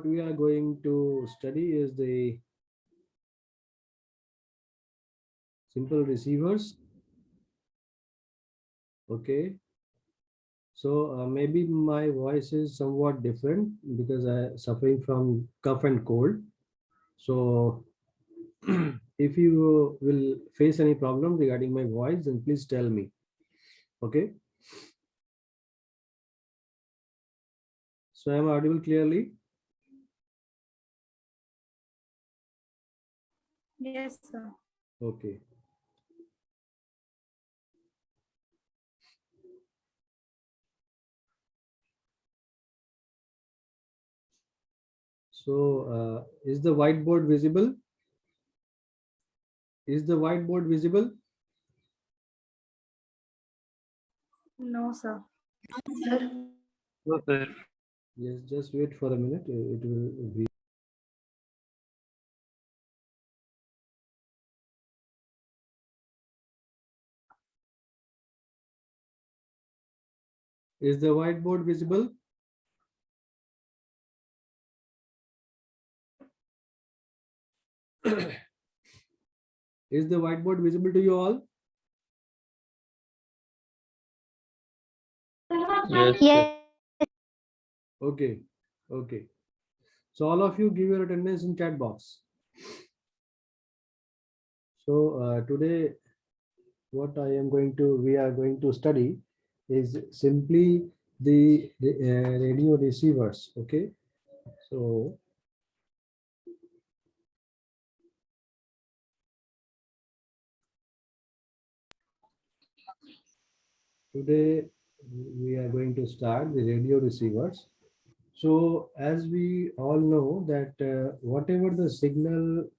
we are going to study is the simple receivers. Okay, so maybe my voice is somewhat different because I'm suffering from cough and cold. So if you will face any problem regarding my voice, then please tell me. Okay, so I am audible clearly. Yes, sir. Okay. So is the whiteboard visible? Is the whiteboard visible? No, sir. No, sir. Yes, just wait for a minute. It will be. Is the whiteboard visible? Is the whiteboard visible to you all? Yes, sir. Okay, okay. So all of you give your attendance in chat box. So today, what we are going to study is simply the radio receivers. Okay, so today we are going to start the radio receivers. So as we all know that whatever the signal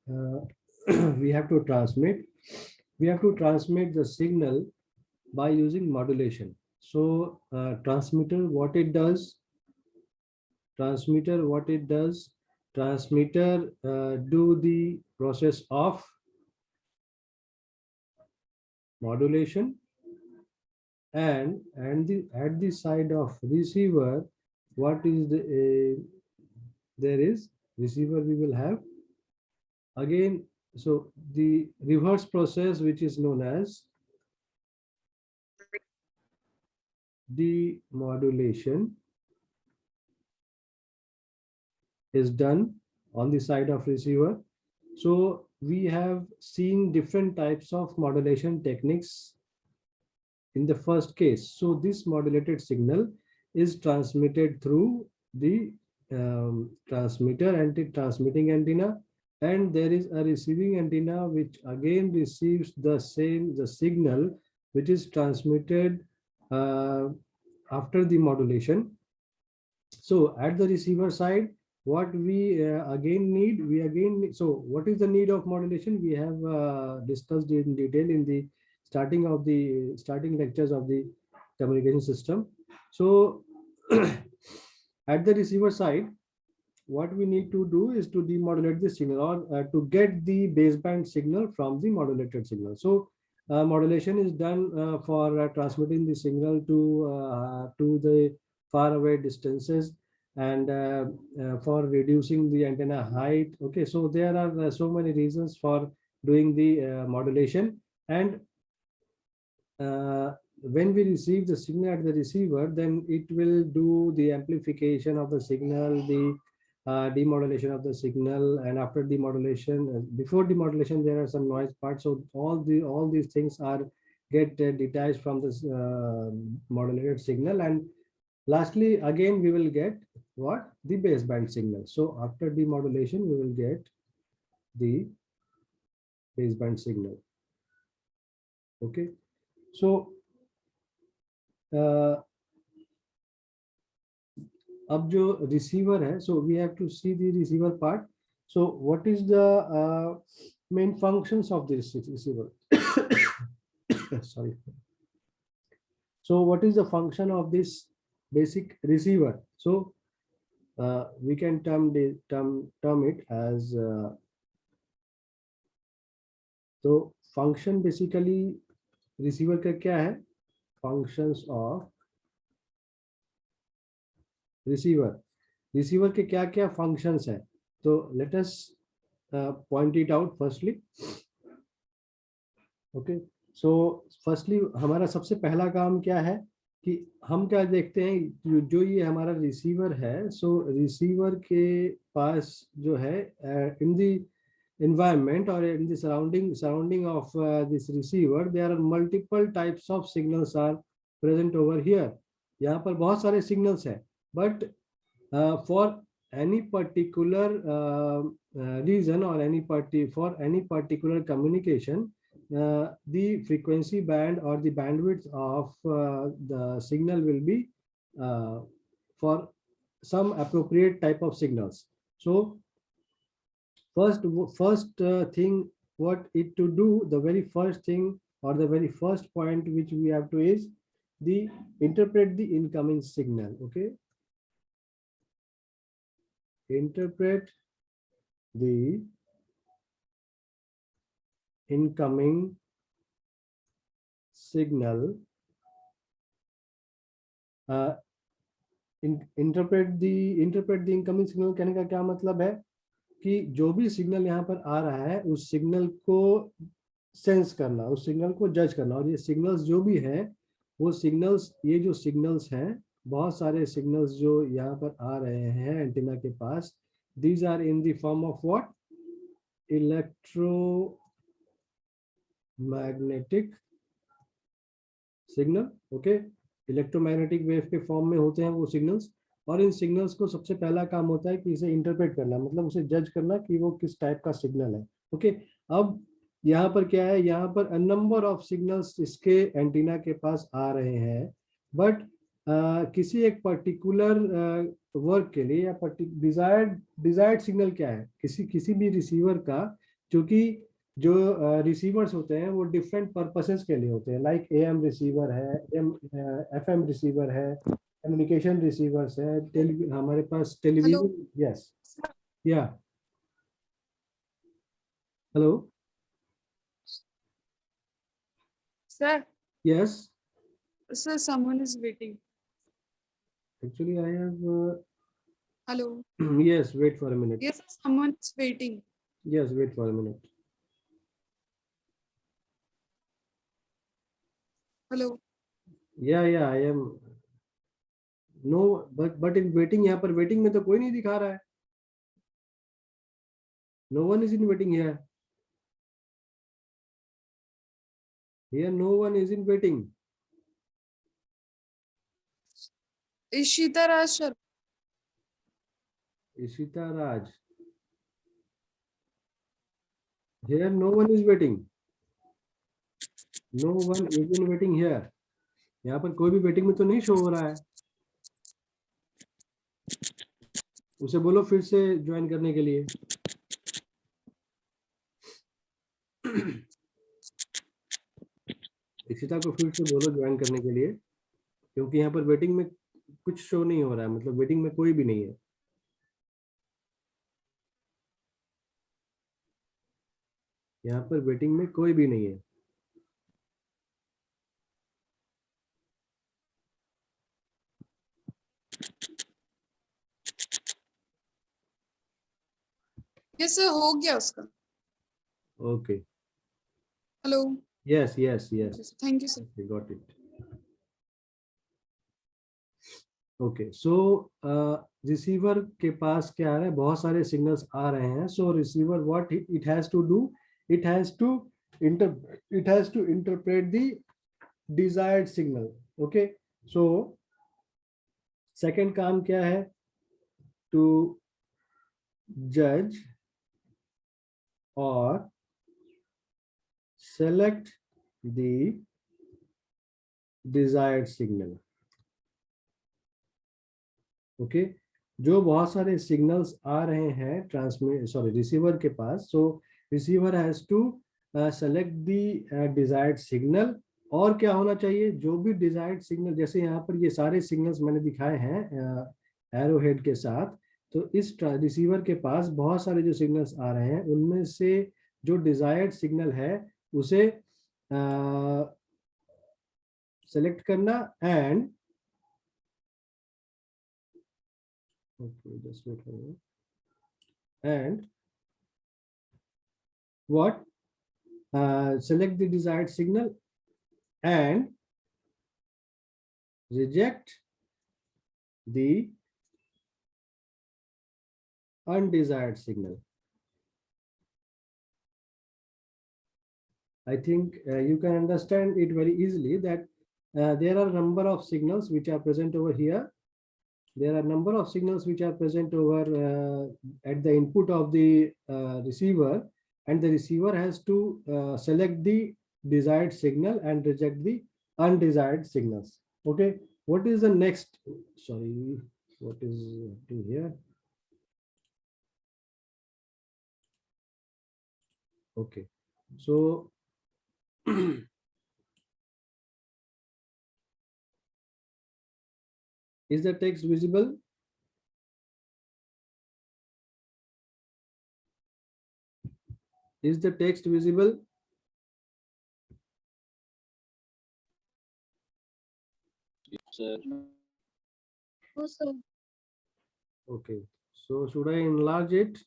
we have to transmit the signal by using modulation. So transmitter what it does, transmitter do the process of modulation, and the at the side of receiver, what is the there is receiver we will have again. So the reverse process, which is known as demodulation, is done on the side of receiver. So we have seen different types of modulation techniques in the first case. So this modulated signal is transmitted through the transmitter and the transmitting antenna, and there is a receiving antenna which again receives the signal which is transmitted uh, after the modulation. So at the receiver side, what we again need, so what is the need of modulation? We have discussed in detail in the starting lectures of the communication system. So at the receiver side, what we need to do is to demodulate the signal, or to get the baseband signal from the modulated signal. So modulation is done for transmitting the signal to the far away distances, and for reducing the antenna height. Okay, so there are so many reasons for doing the modulation. And when we receive the signal at the receiver, then it will do the amplification of the signal, the demodulation of the signal, and after demodulation, before demodulation, there are some noise parts. So all these things are get detached from this modulated signal, and lastly, again, we will get what? The baseband signal. So after demodulation, we will get the baseband signal. Okay, so अब जो receiver है, so we have to see the receiver part. So what is the main functions of this receiver? Sorry. So what is the function of this basic receiver? So we can term it as so function basically receiver का क्या है? Functions of receiver. Receiver के क्या क्या functions है, तो let us point it out firstly. Okay, so firstly हमारा सबसे पहला काम क्या है कि हम क्या देखते हैं, जो ये हमारा रिसीवर है, सो रिसीवर के पास जो है in the environment or in the surrounding of this receiver, there are multiple types of signals are present over here. यहाँ पर बहुत सारे signals है, but for any particular reason or for any particular communication, the frequency band or the bandwidth of the signal will be for some appropriate type of signals. So first thing what it to do, the very first thing or the very first point which we have to is the interpret the incoming signal. Okay, interpret the incoming signal. Interpret the incoming signal कहने का क्या मतलब है कि जो भी signal यहाँ पर आ रहा है उस सिग्नल को सेंस करना, उस सिग्नल को जज करना। और ये सिग्नल्स जो भी है वो सिग्नल्स, ये जो सिग्नल्स हैं, बहुत सारे सिग्नल्स जो यहाँ पर आ रहे हैं एंटीना के पास, these are in the form of what, electromagnetic signal. Okay, electromagnetic wave के फॉर्म में होते हैं वो सिग्नल्स। और इन सिग्नल्स को सबसे पहला काम होता है कि इसे इंटरप्रेट करना, मतलब उसे जज करना कि वो किस टाइप का सिग्नल है। ओके, अब यहाँ पर क्या है, यहाँ पर अ नंबर ऑफ सिग्नल्स इसके एंटीना के पास आ रहे हैं, बट किसी एक पर्टिकुलर वर्क के लिए या डिजायर्ड सिग्नल क्या है किसी भी रिसीवर का, क्योंकि जो रिसीवर्स होते हैं वो डिफरेंट पर्पसेस के लिए होते हैं, लाइक एएम रिसीवर है, एफएम रिसीवर है, कम्युनिकेशन रिसीवर्स है, हमारे पास television. Yes, yeah hello Sir, yes, sir, someone is waiting. Actually I have Hello. Yes, wait for a minute. Yes, sir, someone is waiting. Yes, wait for a minute. Hello. Yeah I am no, but in waiting, यहाँ पर waiting में तो कोई नहीं दिखा रहा है। No one is in waiting here, here no one is in waiting. Ishita Raj, sir. Ishita Raj, here no one is waiting, no one is in waiting here। यहाँ पर कोई भी वेटिंग में तो नहीं शो हो रहा है। उसे बोलो फिर से ज्वाइन करने के लिए। इशिता को फिर से बोलो ज्वाइन करने के लिए, क्योंकि यहाँ पर वेटिंग में कुछ शो नहीं हो रहा है, मतलब वेटिंग में कोई भी नहीं है। यहाँ पर वेटिंग में कोई भी नहीं है। Yes, sir, हो गया उसका. Okay, Hello. Yes yes yes, Yes, thank you, sir. Got it. Okay, so receiver के पास क्या है, बहुत सारे सिग्नल्स आ रहे हैं। So receiver what it has to do, it has to interpret the desired signal. Okay, so second काम क्या है, टू जज और select the desired signal. Okay, जो बहुत सारे सिग्नल्स आ रहे हैं रिसीवर के पास, so receiver has to select the desired signal. और क्या होना चाहिए, जो भी डिजायर्ड सिग्नल, जैसे यहाँ पर ये सारे सिग्नल्स मैंने दिखाए हैं एरो हेड के साथ, तो इस रिसीवर के पास बहुत सारे जो सिग्नल्स आ रहे हैं उनमें से जो डिजायर्ड सिग्नल है उसे सेलेक्ट करना and Okay, just wait for a minute. And what? Select the desired signal and reject the undesired signal. I think you can understand it very easily that there are a number of signals which are present over here. There are a number of signals which are present over at the input of the receiver, and the receiver has to select the desired signal and reject the undesired signals. Okay, what is the next? Sorry, what is happening here? Okay, so is the text visible? Is the text visible? Sir. No, sir. Okay, so should I enlarge it?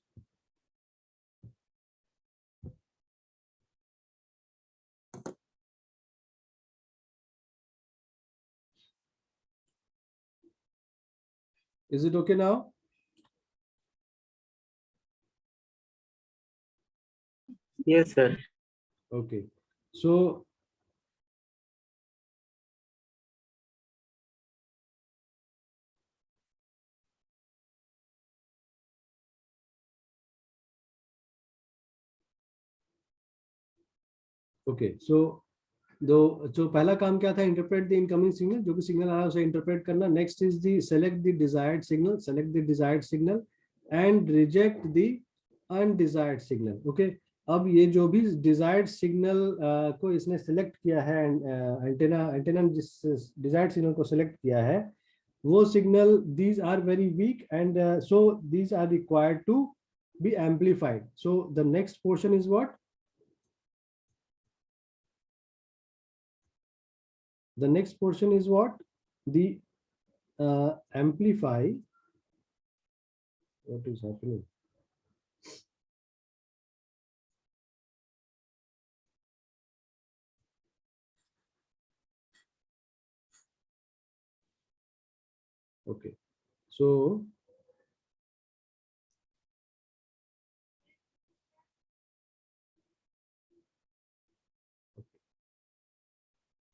Is it okay now? Yes, sir. Okay, so okay so दो जो पहला काम क्या था, interpret the incoming signal, जो भी signal आ रहा है उसे इंटरप्रेट करना. Next is the select the desired signal, select the desired signal and reject the undesired signal. Okay, अब ये जो भी डिजायर्ड सिग्नल को इसने सेलेक्ट किया है, एंटेना एंटेना जिस डिजायर्ड सिग्नल को सेलेक्ट किया है वो signal, these are very weak and so these are required to be amplified. So the next portion is what? The next portion is what? The amplify. What is happening? Okay, so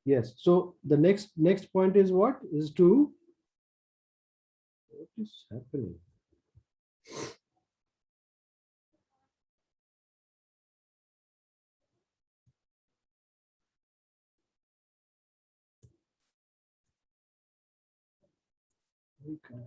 yes, so the next point is what? Is to, what is happening? Okay.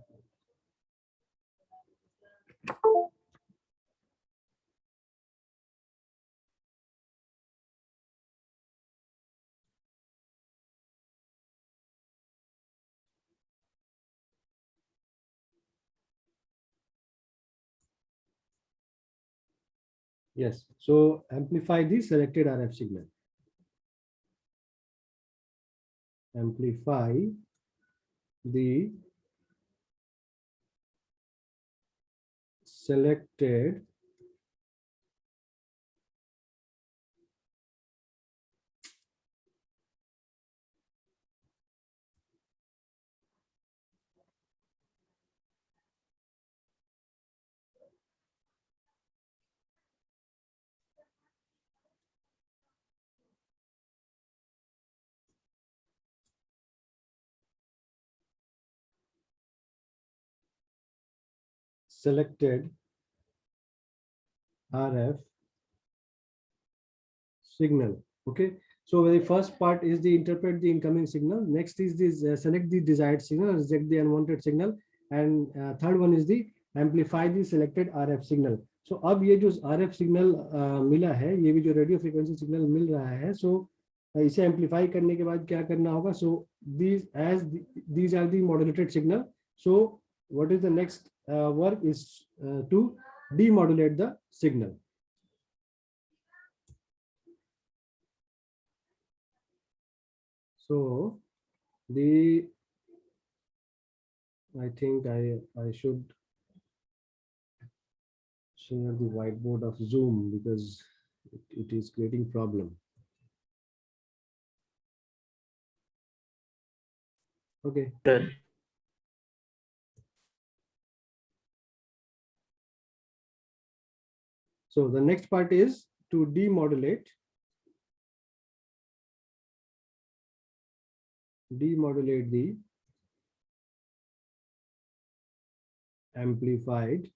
Yes, so amplify the selected RF signal. Amplify the selected selected RF signal. Okay, so the first part is the interpret the incoming signal. Next is this select the desired signal, reject the unwanted signal, and third one is the amplify the selected RF signal. So अब ये जो RF signal मिला है, ये भी जो radio frequency signal मिल रहा है, so इसे एम्पलीफाई करने के बाद क्या करना होगा? So these are the modulated signal. So what is the next work is to demodulate the signal. So the I think I should share the whiteboard of Zoom because it is creating problem. Okay. Sir. So the next part is to demodulate. Demodulate the amplified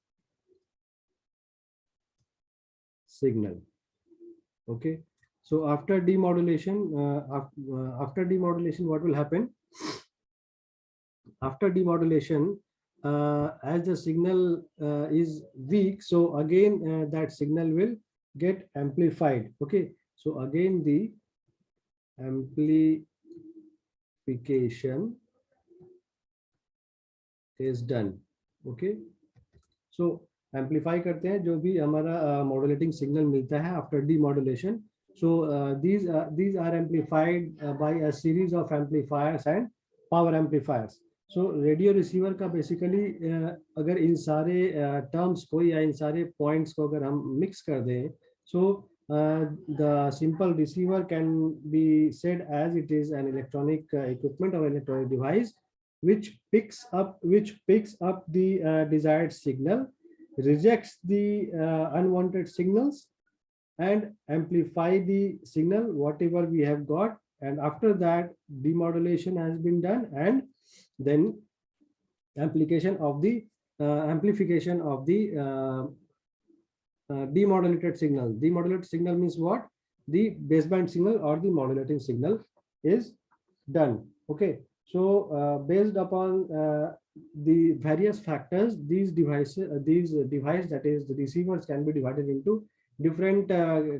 signal. Okay. So after demodulation, after demodulation, what will happen? After demodulation, as the signal is weak, so again that signal will get amplified. Okay. So again the amplification is done. Okay. So amplify करते हैं जो भी हमारा modulating signal मिलता है after demodulation. So these are amplified by a series of amplifiers and power amplifiers. So radio receiver का basically अगर इन सारे टर्म्स को या इन सारे पॉइंट्स को अगर हम मिक्स कर दें, so the simple receiver can be said as it is an electronic equipment or electronic device which picks up the desired signal, rejects the unwanted signals, and amplify the signal whatever we have got, and after that demodulation has been done, and then amplification of the demodulated signal. Demodulated signal means what? The baseband signal or the modulating signal is done. Okay. So based upon the various factors, these device that is the receivers can be divided into different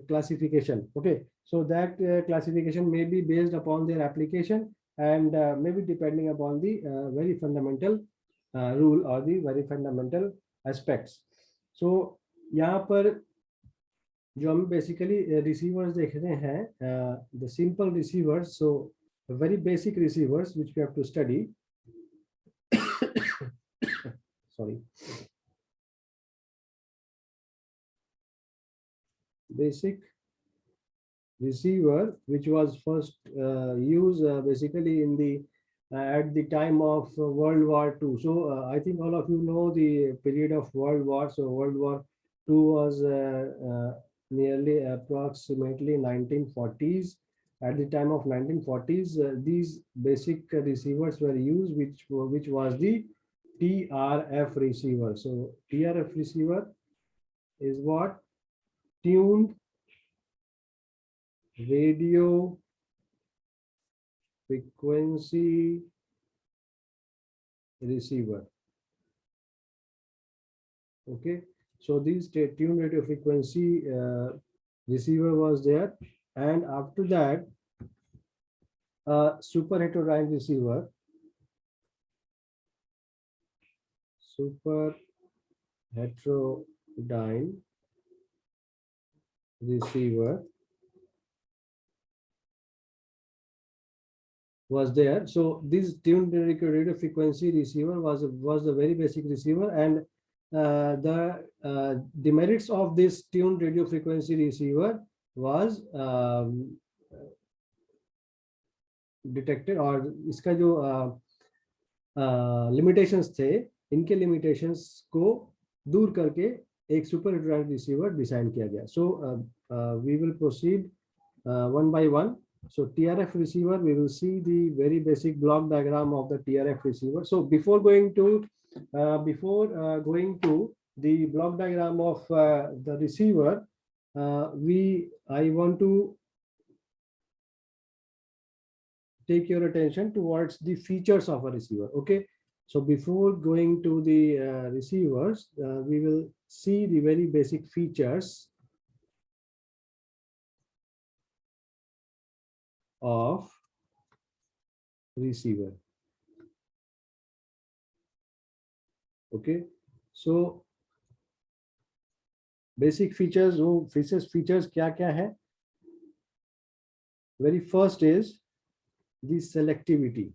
classification. Okay. So that classification may be based upon their application and maybe depending upon the very fundamental rule or the very fundamental aspects. So यहाँ पर जो हम basically receivers देख रहे हैं, the simple receivers, so very basic receivers which we have to study. Sorry. Basic receiver which was first used basically in the at the time of World War II. So I think all of you know the period of World War. So World War II was nearly approximately 1940s. At the time of 1940s, these basic receivers were used, which was the TRF receiver. So TRF receiver is what? Tuned radio frequency receiver. Okay, so this tuned radio frequency receiver was there, and after that super heterodyne receiver, super heterodyne receiver was there. So this tuned radio frequency receiver was the very basic receiver, and the demerits of this tuned radio frequency receiver was detected, और इसका जो limitations थे, इनके limitations को दूर करके एक super heterodyne receiver design किया गया. So we will proceed one by one. So TRF receiver, we will see the very basic block diagram of the TRF receiver. So before going to the block diagram of the receiver, I want to take your attention towards the features of a receiver. Okay, so before going to the receivers, we will see the very basic features of receiver. Okay, so basic features, वो features क्या है? Very first is the selectivity.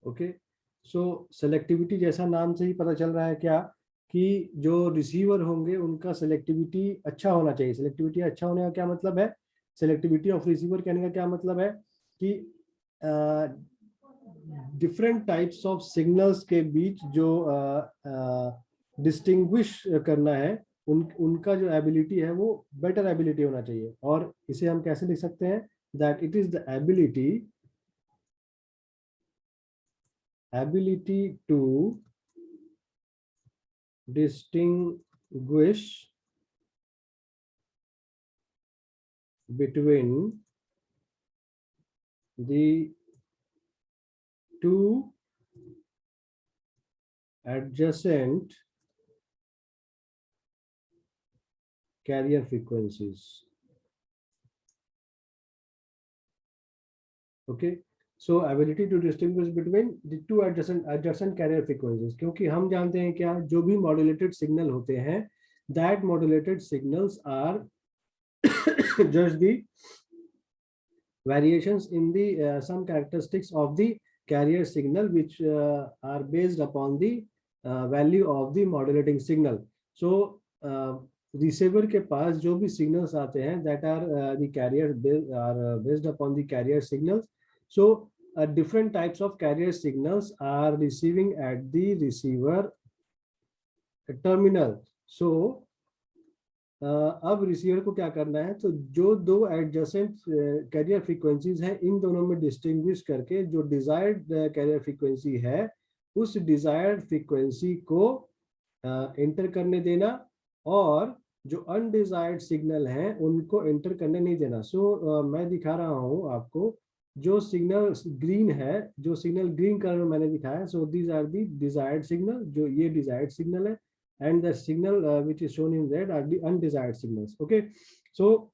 Okay, so selectivity जैसा नाम से ही पता चल रहा है क्या कि जो रिसीवर होंगे उनका सेलेक्टिविटी अच्छा होना चाहिए। सेलेक्टिविटी अच्छा होने का क्या मतलब है, सेलेक्टिविटी ऑफ रिसीवर कहने का क्या मतलब है कि डिफरेंट टाइप्स ऑफ सिग्नल्स के बीच जो डिस्टिंग्विश करना है उनका जो एबिलिटी है वो बेटर एबिलिटी होना चाहिए। और इसे हम कैसे लिख सकते हैं, that it is the ability to distinguish between the two adjacent carrier frequencies. Okay, so ability to distinguish between the two adjacent carrier frequencies, क्योंकि हम जानते हैं क्या, जो भी modulated signal होते हैं, that modulated signals are just the variations in the some characteristics of the carrier signal which are based upon the value of the modulating signal. So receiver के पास जो भी signals आते हैं that are the carrier are based upon the carrier signals. So different types of carrier signals are receiving at the receiver terminal. So अब receiver को क्या करना है, तो जो दो एडजेसेंट कैरियर फ्रीक्वेंसीज हैं इन दोनों में डिस्टिंग्विश करके जो डिजायर्ड कैरियर फ्रीक्वेंसी है उस डिजायर्ड फ्रीक्वेंसी को एंटर करने देना, और जो अनडिजायर्ड सिग्नल हैं उनको एंटर करने नहीं देना। सो मैं दिखा रहा हूं आपको, जो सिग्नल ग्रीन है, जो सिग्नल ग्रीन कलर में मैंने दिखाया, so these are the desired signal, जो ये डिजायर्ड सिग्नल है, and the signal which is shown in red are the undesired signals. Okay, so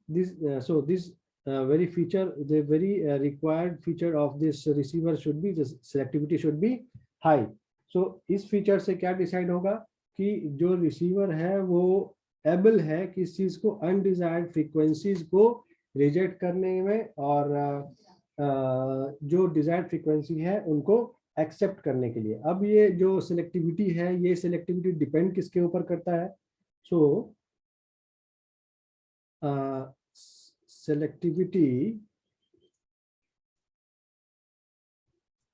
this very feature, the very required feature of this receiver should be, the selectivity should be high. So इस feature से क्या decide होगा कि जो receiver है वो able है किस चीज को, undesired frequencies को reject करने में, और जो desired frequency है उनको एक्सेप्ट करने के लिए। अब ये जो सिलेक्टिविटी है, ये सिलेक्टिविटी डिपेंड किसके ऊपर करता है, so selectivity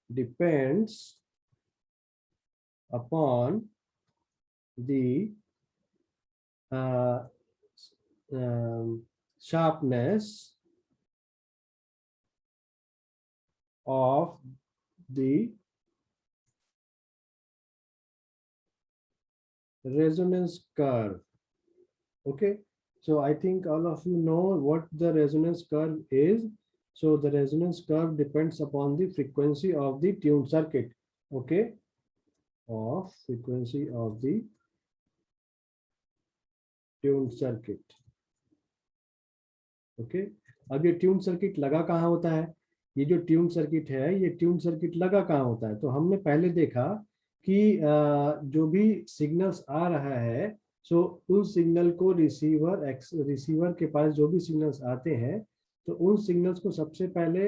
depends upon the sharpness of the resonance curve. Okay, so I think all of you know what the resonance curve is. So the resonance curve depends upon the frequency of the tuned circuit. Okay, of frequency of the tuned circuit. Okay, अब ये tune circuit लगा कहाँ होता है, ये जो tune circuit है ये ट्यून सर्किट लगा कहाँ होता है, तो हमने पहले देखा कि जो भी सिग्नल्स आ रहा है, सो उस सिग्नल को रिसीवर के पास जो भी सिग्नल्स आते हैं तो उन सिग्नल्स को सबसे पहले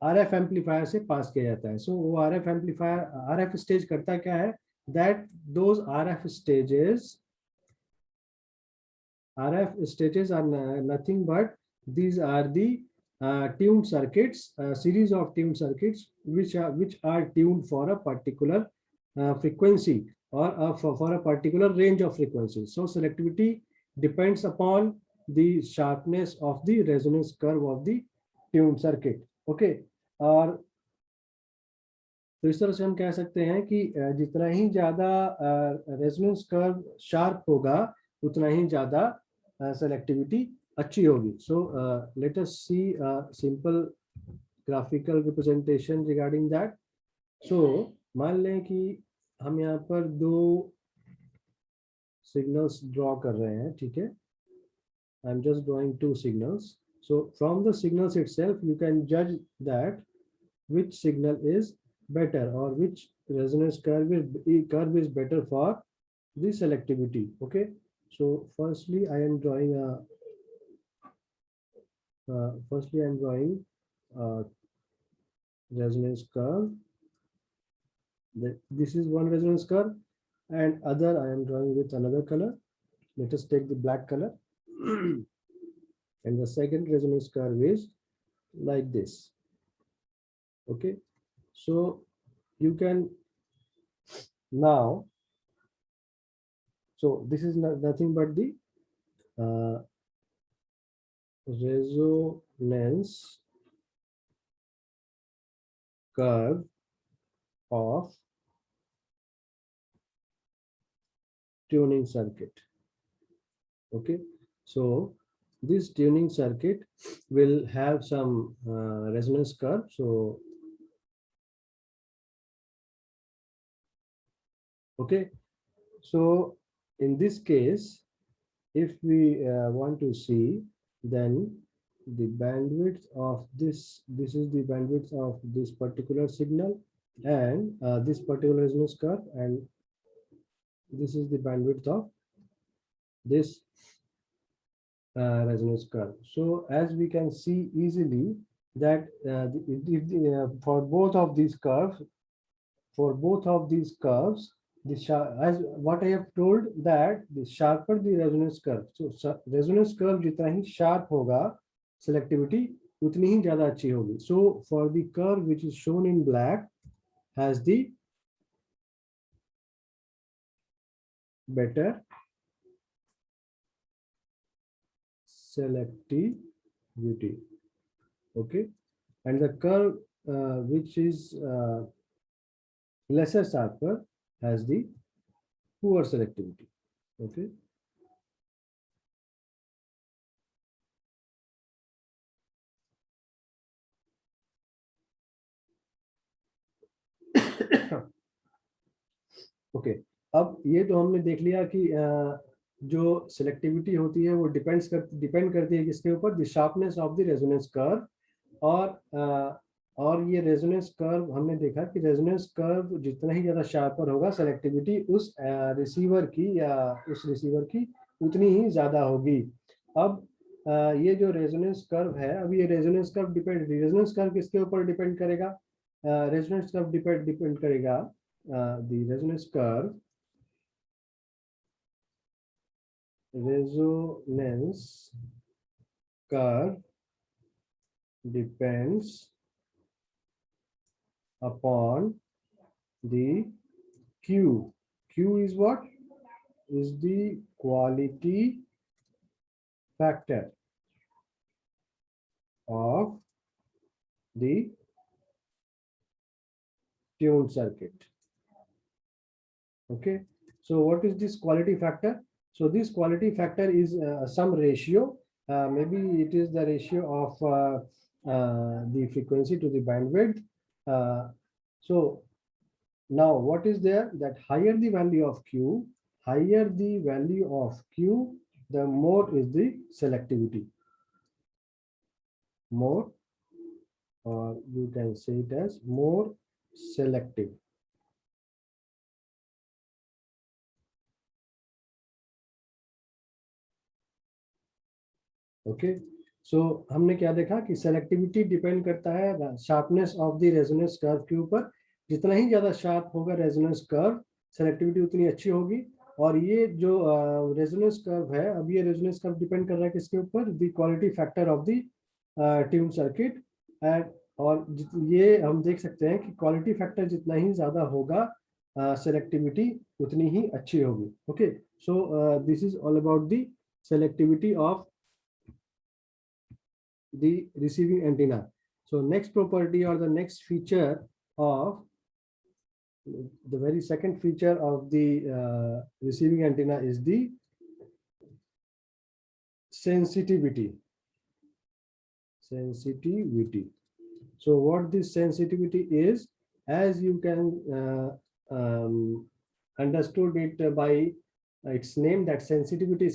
आरएफ एम्पलीफायर से पास किया जाता है। सो वो आरएफ एम्पलीफायर, आरएफ स्टेज करता क्या है, that those RF stages are nothing but these are the tuned circuits, series of tuned circuits which are tuned for a particular frequency or for a particular range of frequencies. So selectivity depends upon the sharpness of the resonance curve of the tuned circuit. Okay, और तो इस तरह से हम कह सकते हैं कि जितना ही ज्यादा रेजोनेंस कर्व शार्प होगा उतना ही ज्यादा सेलेक्टिविटी अच्छी होगी। So let us see simple graphical representation regarding that. So मान लें कि हम यहाँ पर दो सिग्नल्स ड्रॉ कर रहे हैं, ठीक है, I am just drawing two signals. So from the signals itself you can जज that which signal is better or which resonance curve is better for the selectivity. Okay, so firstly I am drawing resonance curve. This is one resonance curve, and other I am drawing with another color. Let us take the black color. And the second resonance curve is like this. Okay, so you can now, so this is nothing but the resonance curve of tuning circuit. Okay, so this tuning circuit will have some resonance curve. So okay, so in this case, if we want to see, then the bandwidth of this is the bandwidth of this particular signal, and this particular resonance curve, and this is the bandwidth of this resonance curve. So as we can see easily that for both of these curves, as what I have told, that the sharper the resonance curve, so resonance curve जितना ही sharp होगा, selectivity उतनी ही ज़्यादा अच्छी होगी. So for the curve which is shown in black has the better selectivity. Okay, and the curve which is lesser sharper has the poor selectivity. Okay, okay अब ये तो हमने देख लिया कि जो सिलेक्टिविटी होती है वो डिपेंड करती है किसके ऊपर, the sharpness of the resonance curve. और ये रेजोनेंस कर्व हमने देखा कि रेजोनेंस कर्व जितना ही ज़्यादा शार्पर होगा, सेलेक्टिविटी उस रिसीवर की उतनी ही ज़्यादा होगी. अब ये जो रेजोनेंस कर्व है, अब ये रेजोनेंस कर्व किसके ऊपर डिपेंड करेगा? रेजोनेंस कर्व डिपेंड करेगा, the resonance curve depends upon the Q. Q is what? Is the quality factor of the tuned circuit. Okay, so what is this quality factor? So this quality factor is some ratio. Maybe it is the ratio of the frequency to the bandwidth. So now what is there? That higher the value of Q, the more is the selectivity. More, or you can say it as more selective. Okay, so हमने क्या देखा कि selectivity depend करता है sharpness of the resonance curve के ऊपर. जितना ही ज्यादा शार्प होगा रेजोनेंस कर्व, सेलेक्टिविटी उतनी अच्छी होगी. और ये जो रेजोनेंस कर्व है, अब ये रेजोनेंस कर्व डिपेंड कर रहा है किसके ऊपर? The quality factor of the tune circuit. And और ये हम देख सकते हैं कि क्वालिटी फैक्टर जितना ही ज्यादा होगा, सेलेक्टिविटी उतनी ही अच्छी होगी. Okay, so this is all about the selectivity of the receiving antenna. So next property or the next feature of the very second feature of the receiving antenna is the sensitivity. So what this sensitivity is, as you can understood it by its name, that sensitivity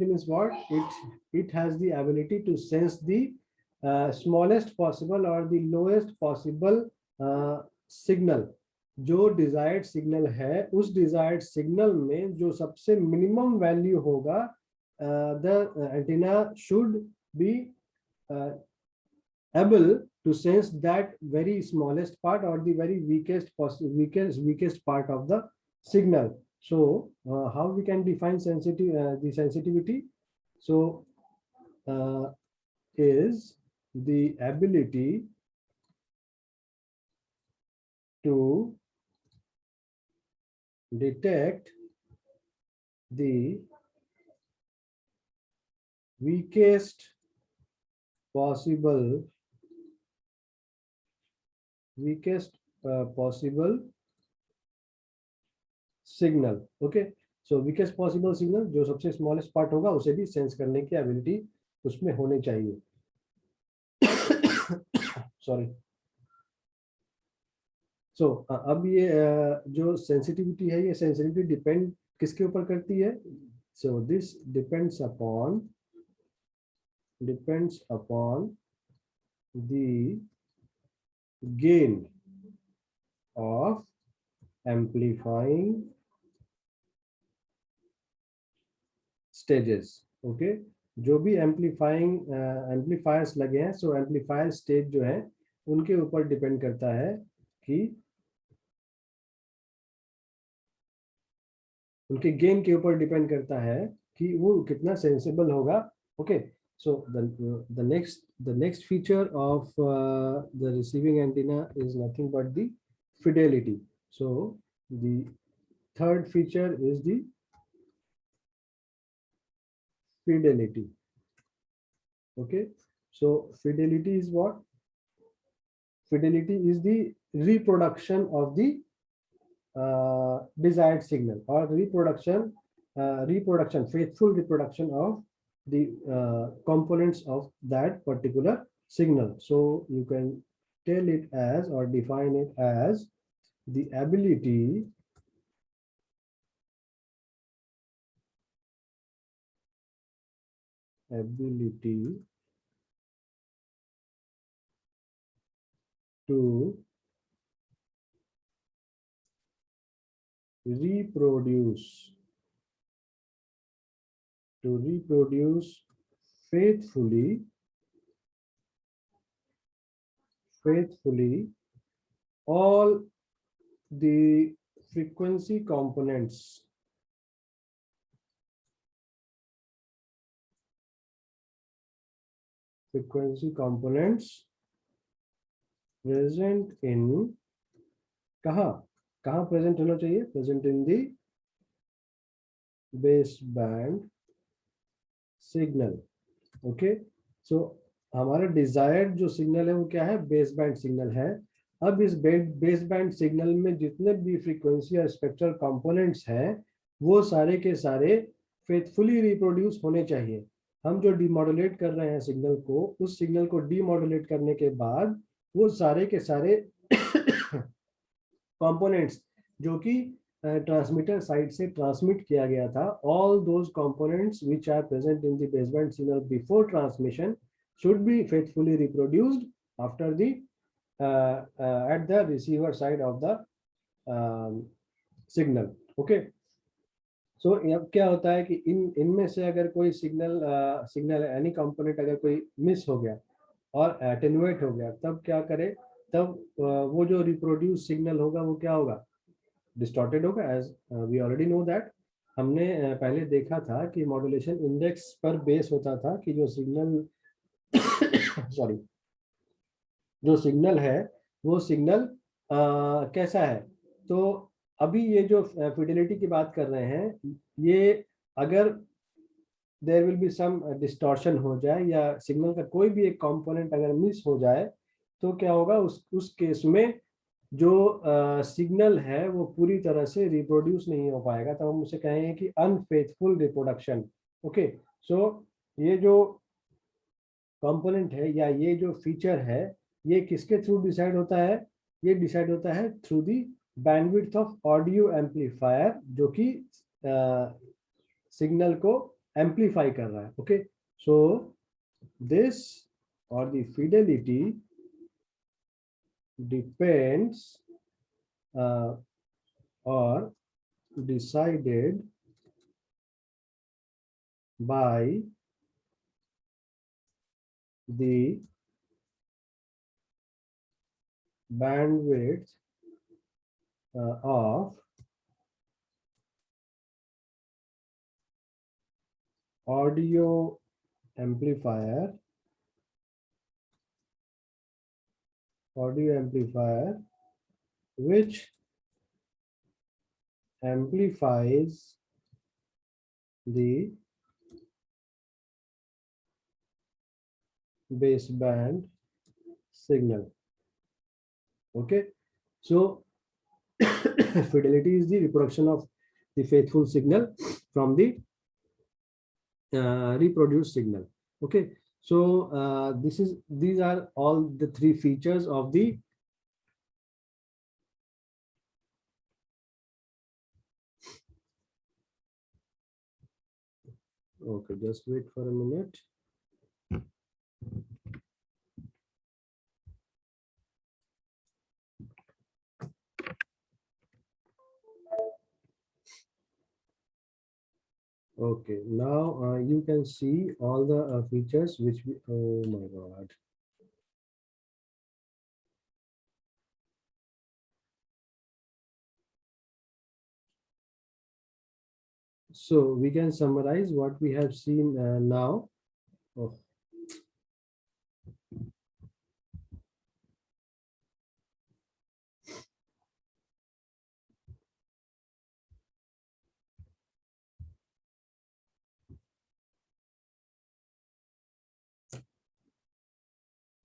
means what? It has the ability to sense the smallest possible or the lowest possible signal. जो desired signal है, उस desired signal में जो सबसे minimum value होगा, the antenna should be able to sense that very smallest part or the very weakest part of the signal. So how we can define the sensitivity? So is the ability to detect the weakest possible signal. Okay, so weakest possible signal, जो सबसे smallest part होगा उसे भी sense करने की ability उसमें होनी चाहिए. सॉरी. सो अब ये जो सेंसिटिविटी है, ये सेंसिटिविटी डिपेंड किसके ऊपर करती है? So this depends upon the gain of amplifying stages. Okay, जो भी एम्पलीफायर्स लगे हैं, सो एम्पलीफायर स्टेज जो है उनके ऊपर डिपेंड करता है कि उनके गेन के ऊपर डिपेंड करता है कि वो कितना सेंसिबल होगा. Okay, so the next feature of the receiving antenna is nothing but the fidelity. So the third feature is the fidelity. Okay, so fidelity is what? Fidelity is the reproduction of the desired signal, or faithful reproduction of the components of that particular signal. So you can tell it as, or define it as, the ability to reproduce faithfully all the frequency components present in, कहाँ present होना चाहिए? Present in the base band signal. Okay, so हमारा desired जो signal है वो क्या है? Base band signal है. अब इस बेस बैंड सिग्नल में जितने भी फ्रीक्वेंसी और स्पेक्ट्रल कंपोनेंट्स हैं वो सारे के सारे फेथफुली रिप्रोड्यूस होने चाहिए. हम जो डीमॉड्यूलेट कर रहे हैं सिग्नल को, उस सिग्नल को डीमॉड्यूलेट करने के बाद वो सारे के सारे कंपोनेंट्स जो कि ट्रांसमीटर साइड से ट्रांसमिट किया गया था, all those components which are present in the baseband signal before transmission should be faithfully reproduced after the at the receiver side of the signal. Okay, so अब क्या होता है कि इनमें से अगर कोई सिग्नल एनी कंपोनेंट अगर कोई मिस हो गया और एटेन्यूएट हो गया, तब क्या करे? तब वो जो रिप्रोड्यूस सिग्नल होगा वो क्या होगा? डिस्टॉर्टेड होगा. As we already know that, हमने पहले देखा था कि मॉड्यूलेशन इंडेक्स पर बेस होता था कि जो सिग्नल सॉरी जो सिग्नल है वो सिग्नल कैसा है. तो अभी ये जो फिडेलिटी की बात कर रहे हैं, ये अगर there will be some distortion हो जाए या सिग्नल का कोई भी एक कंपोनेंट अगर मिस हो जाए, तो क्या होगा? उस केस में जो सिग्नल है वो पूरी तरह से रिप्रोड्यूस नहीं हो पाएगा. तो हम उसे कहेंगे कि अनफेथफुल रिप्रोडक्शन. ओके, सो ये जो कंपोनेंट है या ये जो फीचर है, ये किसके थ्रू डिसाइड होता है? ये डिसाइड होता है through the bandwidth of audio amplifier, जो कि सिग्नल को एम्पलीफाई कर रहा है. ओके, सो दिस और the Fidelity depends or decided by the bandwidth of audio amplifier which amplifies the baseband signal. Okay, so fidelity is the reproduction of the faithful signal from the reproduced signal. Okay, so these are all the three features of the okay, just wait for a minute. Okay, now you can see all the features which we, oh my god. So we can summarize what we have seen now. Oh.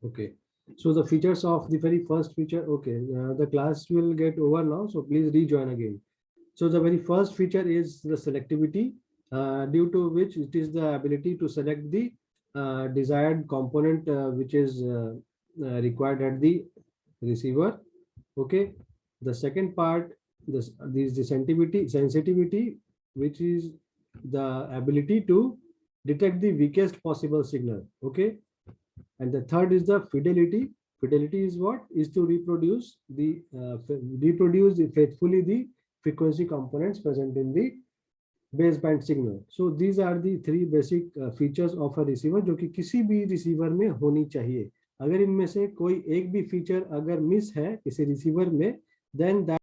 Okay, so the features of the very first feature, okay, the class will get over now, so please rejoin again. So the very first feature is the selectivity, due to which it is the ability to select the desired component which is required at the receiver. Okay, the second part, this the sensitivity, which is the ability to detect the weakest possible signal. Okay, and the third is the fidelity. Fidelity is what? Is to reproduce faithfully the frequency components present in the baseband signal. So these are the three basic features of a receiver जो कि किसी भी receiver में होनी चाहिए. अगर इनमें से कोई एक भी फीचर अगर मिस है किसी रिसीवर में, then that